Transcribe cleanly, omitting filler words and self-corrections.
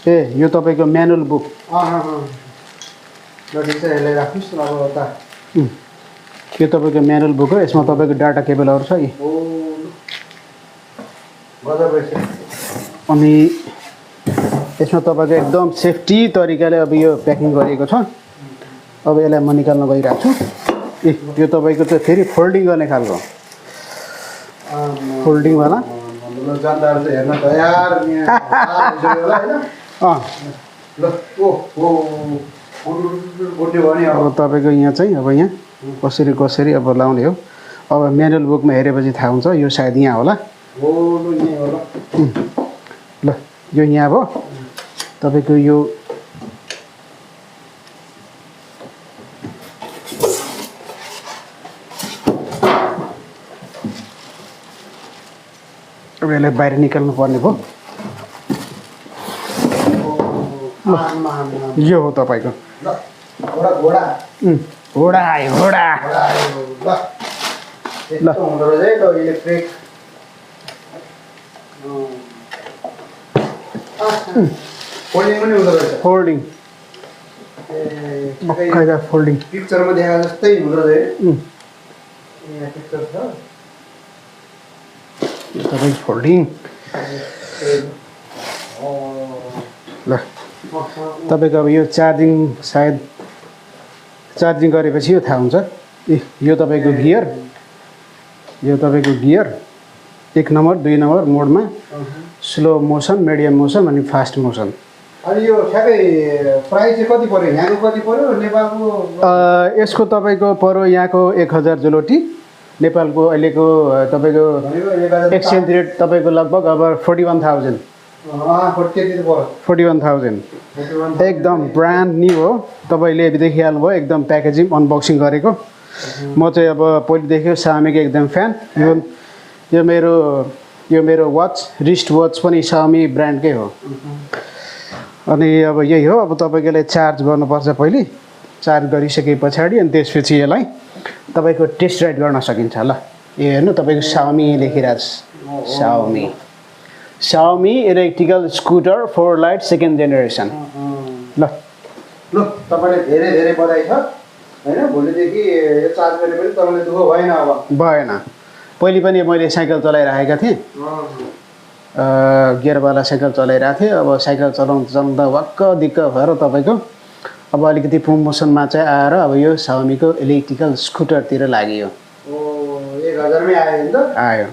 ए यो तपाईँको manual book यो तपाईँको म्यानुअल बुक हो यसमा तपाईँको डाटा केबलहरू छ यी अनि यसमा तपाईँको एकदम सेफ्टी तरिकाले अब यो प्याकिङ गरिएको छ अब यसलाई म निकाल्न गइरहेको छु ए यो तपाईँको चाहिँ फेरि फोल्डिङ गर्ने खालको फोल्डिङवाला जनताहरु चाहिँ हेर्न तयार अब तपाईँको यहाँ चाहिँ अब यहाँ कसरी कसरी अब लाउने हो अब म्यानुअल बुकमा हेरेपछि थाहा हुन्छ यो सायद यहाँ होला ल यो यहाँ भयो तपाईँको यो अब यसलाई बाहिर निकाल्नु पर्ने भयो यो हो तपाईँको घोडा आयो घोडा ल हुँदो रहेछ है इलेक्ट्रिक फोल्डिङ पनि हुँदो रहेछ फोल्डिङ बक्काइदा फोल्डिङ पिक्चरमा देखाएको जस्तै हुँदो रहेछ यहाँ पिक्चर छ तपाईँको फोल्डिङ ल तपाईँको अब यो चार्जिङ सायद चार्जिङ गरेपछि यो थाहा हुन्छ ए यो तपाईँको गियर यो तपाईँको गियर 1 नम्बर 2 नम्बर मोडमा स्लो मोसन मिडियम मोसन अनि फास्ट मोसन अनि यो ठ्याक्कै प्राइस चाहिँ कति पर्यो यहाँको कति पर्यो नेपालको यसको तपाईँको पर्यो यहाँको 1000 जुलोटी नेपालको अहिलेको तपाईँको एक्सचेन्ज रेट तपाईँको लगभग अब 41,000 41,000 एकदम ब्रान्ड न्यू हो तपाईँले देखिहाल्नुभयो एकदम प्याकेजिङ अनबक्सिङ गरेको म चाहिँ अब पहिलेदेखि सामीको एकदम फ्यान यो मेरो वाच रिस्ट वाच पनि सामी ब्रान्डकै हो अनि अब यही हो अब तपाईँको यसलाई चार्ज गर्नुपर्छ पहिले चार्ज गरिसके पछाडि अनि त्यसपछि यसलाई तपाईँको टेस्ट राइड गर्न सकिन्छ ल यो हेर्नु तपाईँको सामी लेखिरहेको छ सामी electrical scooter 4 light second generation ल तपाईँले धेरै धेरै बधाई छ होइन भोलिदेखि यो चार्ज गर्ने पनि तपाईँले दुःख भएन अब भएन पहिले पनि मैले साइकल चलाइरहेका थिएँ गियरवाला साइकल चलाइरहेको थिएँ अब साइकल चलाउँदा वाक्क दिक्क भएर तपाईँको अब अलिकति प्रमोसनमा चाहिँ आएर अब यो सामीको इलेक्ट्रिकल स्कुटरतिर लाग्यो 1000मै आयो नि त आयो